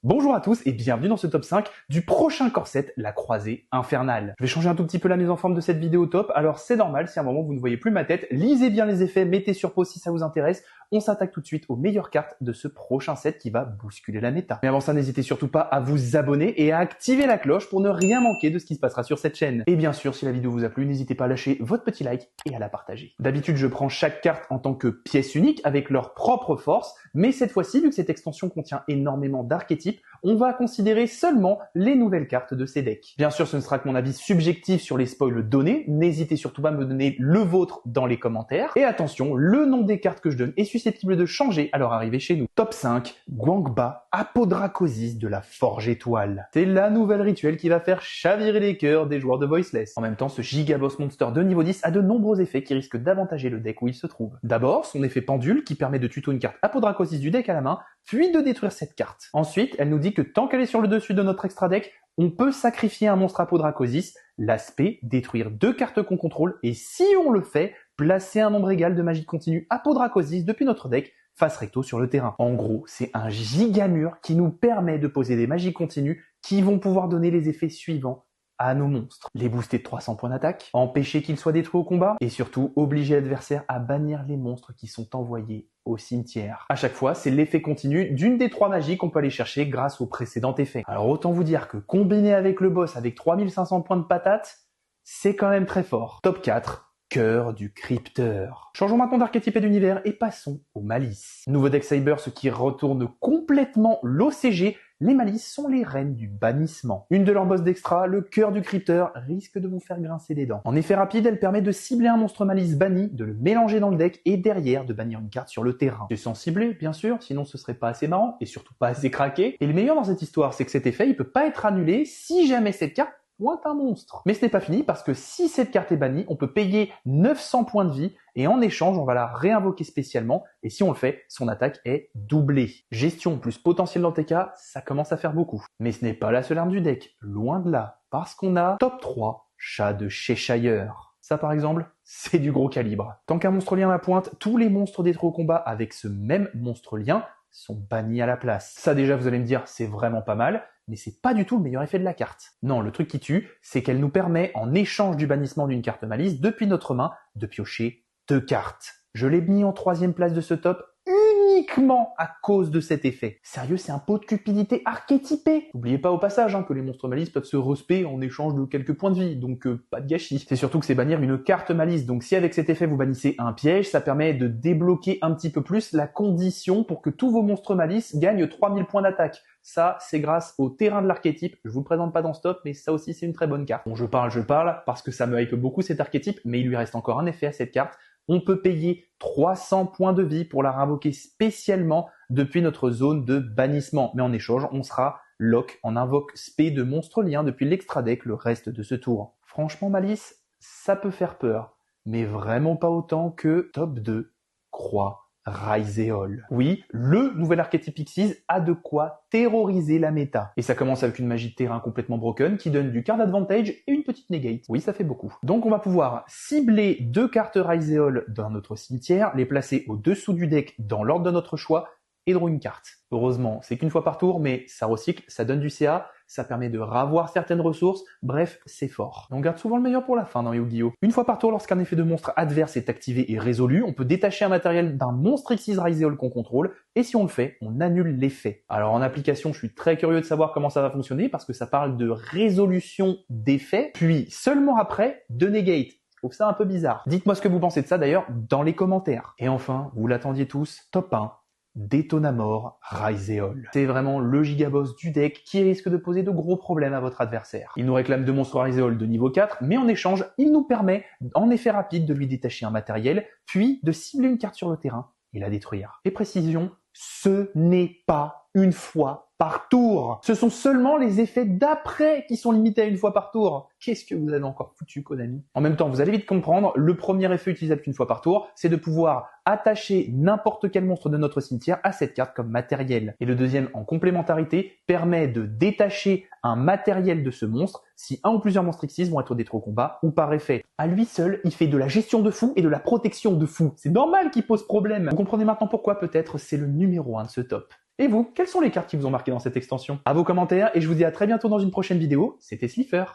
Bonjour à tous et bienvenue dans ce top 5 du prochain core set, la croisée infernale. Je vais changer un tout petit peu la mise en forme de cette vidéo top, alors c'est normal si à un moment vous ne voyez plus ma tête, lisez bien les effets, mettez sur pause si ça vous intéresse. On s'attaque tout de suite aux meilleures cartes de ce prochain set qui va bousculer la méta. Mais avant ça, n'hésitez surtout pas à vous abonner et à activer la cloche pour ne rien manquer de ce qui se passera sur cette chaîne. Et bien sûr, si la vidéo vous a plu, n'hésitez pas à lâcher votre petit like et à la partager. D'habitude, je prends chaque carte en tant que pièce unique avec leur propre force, mais cette fois-ci, vu que cette extension contient énormément d'archétypes, on va considérer seulement les nouvelles cartes de ces decks. Bien sûr, ce ne sera que mon avis subjectif sur les spoils donnés, n'hésitez surtout pas à me donner le vôtre dans les commentaires. Et attention, le nom des cartes que je donne est susceptible de changer à leur arrivée chez nous. Top 5, Guangba Apodracosis de la Forge Étoile. C'est la nouvelle rituelle qui va faire chavirer les cœurs des joueurs de Voiceless. En même temps, ce gigaboss monster de niveau 10 a de nombreux effets qui risquent d'avantager le deck où il se trouve. D'abord, son effet pendule qui permet de tuto une carte Apodracosis du deck à la main, puis de détruire cette carte. Ensuite, elle nous dit que tant qu'elle est sur le dessus de notre extra deck, on peut sacrifier un monstre Apodracosis, l'aspect, détruire 2 cartes qu'on contrôle, et si on le fait, placer un nombre égal de magie continue Apodracosis depuis notre deck, face recto sur le terrain. En gros, c'est un gigamur qui nous permet de poser des magies continues qui vont pouvoir donner les effets suivants à nos monstres. Les booster de 300 points d'attaque, empêcher qu'ils soient détruits au combat, et surtout obliger l'adversaire à bannir les monstres qui sont envoyés au cimetière. À chaque fois, c'est l'effet continu d'une des 3 magies qu'on peut aller chercher grâce au précédent effet. Alors autant vous dire que combiné avec le boss avec 3500 points de patate, c'est quand même très fort. Top 4, Cœur du Crypteur. Changeons maintenant d'archétype et d'univers et passons au Malice. Nouveau deck Cyber, ce qui retourne complètement l'OCG. Les Malices sont les reines du bannissement. Une de leurs boss d'extra, le Cœur du Crypteur, risque de vous faire grincer des dents. En effet rapide, elle permet de cibler un monstre Malice banni, de le mélanger dans le deck et derrière de bannir une carte sur le terrain. C'est sans cibler, bien sûr, sinon ce serait pas assez marrant et surtout pas assez craqué. Et le meilleur dans cette histoire, c'est que cet effet, il peut pas être annulé si jamais cette carte pointe un monstre. Mais ce n'est pas fini parce que si cette carte est bannie, on peut payer 900 points de vie et en échange, on va la réinvoquer spécialement et si on le fait, son attaque est doublée. Gestion plus potentiel dans TK, ça commence à faire beaucoup. Mais ce n'est pas la seule arme du deck, loin de là, parce qu'on a top 3, Chat de Cheshire. Ça par exemple, c'est du gros calibre. Tant qu'un monstre lien à la pointe, tous les monstres détruits au combat avec ce même monstre lien sont bannis à la place. Ça déjà, vous allez me dire, c'est vraiment pas mal, mais c'est pas du tout le meilleur effet de la carte. Non, le truc qui tue, c'est qu'elle nous permet, en échange du bannissement d'une carte Malice, depuis notre main, de piocher 2 cartes. Je l'ai mis en 3e place de ce top, uniquement à cause de cet effet. Sérieux, c'est un pot de cupidité archétypé. N'oubliez pas au passage que les monstres Malice peuvent se respect en échange de quelques points de vie, donc pas de gâchis. C'est surtout que c'est bannir une carte Malice, donc si avec cet effet vous bannissez un piège, ça permet de débloquer un petit peu plus la condition pour que tous vos monstres Malice gagnent 3000 points d'attaque. Ça, c'est grâce au terrain de l'archétype. Je vous le présente pas dans ce top, mais ça aussi c'est une très bonne carte. Bon, je parle, parce que ça me hype beaucoup cet archétype, mais il lui reste encore un effet à cette carte. On peut payer 300 points de vie pour la réinvoquer spécialement depuis notre zone de bannissement. Mais en échange, on sera lock en invoque spé de monstre lien depuis l'extra deck le reste de ce tour. Franchement, Malice, ça peut faire peur, mais vraiment pas autant que top 2, Croix Raizeol. Oui, le nouvel archétype Pixies a de quoi terroriser la méta. Et ça commence avec une magie de terrain complètement broken qui donne du card advantage et une petite negate. Oui, ça fait beaucoup. Donc on va pouvoir cibler 2 cartes Raizeol dans notre cimetière, les placer au-dessous du deck dans l'ordre de notre choix et draw une carte. Heureusement, c'est qu'une fois par tour, mais ça recycle, ça donne du CA, ça permet de ravoir certaines ressources, bref, c'est fort. On garde souvent le meilleur pour la fin dans Yu-Gi-Oh! Une fois par tour, lorsqu'un effet de monstre adverse est activé et résolu, on peut détacher un matériel d'un monstre Xyz Raizeol qu'on contrôle, et si on le fait, on annule l'effet. Alors en application, je suis très curieux de savoir comment ça va fonctionner, parce que ça parle de résolution d'effet, puis seulement après, de negate. Je trouve ça un peu bizarre. Dites-moi ce que vous pensez de ça d'ailleurs dans les commentaires. Et enfin, vous l'attendiez tous, top 1, Détonamore Raizeol. C'est vraiment le gigaboss du deck qui risque de poser de gros problèmes à votre adversaire. Il nous réclame 2 monstres Raizeol de niveau 4, mais en échange, il nous permet, en effet rapide, de lui détacher un matériel, puis de cibler une carte sur le terrain et la détruire. Et précision, ce n'est pas une fois par tour. Ce sont seulement les effets d'après qui sont limités à une fois par tour. Qu'est-ce que vous avez encore foutu, Konami? En même temps, vous allez vite comprendre, le premier effet utilisable qu'une fois par tour, c'est de pouvoir attacher n'importe quel monstre de notre cimetière à cette carte comme matériel. Et le deuxième, en complémentarité, permet de détacher un matériel de ce monstre si un ou plusieurs monstres Xyz vont être détruits au combat ou par effet. À lui seul, il fait de la gestion de fou et de la protection de fou. C'est normal qu'il pose problème. Vous comprenez maintenant pourquoi peut-être c'est le numéro 1 de ce top. Et vous, quelles sont les cartes qui vous ont marqué dans cette extension? À vos commentaires et je vous dis à très bientôt dans une prochaine vidéo. C'était Slifer.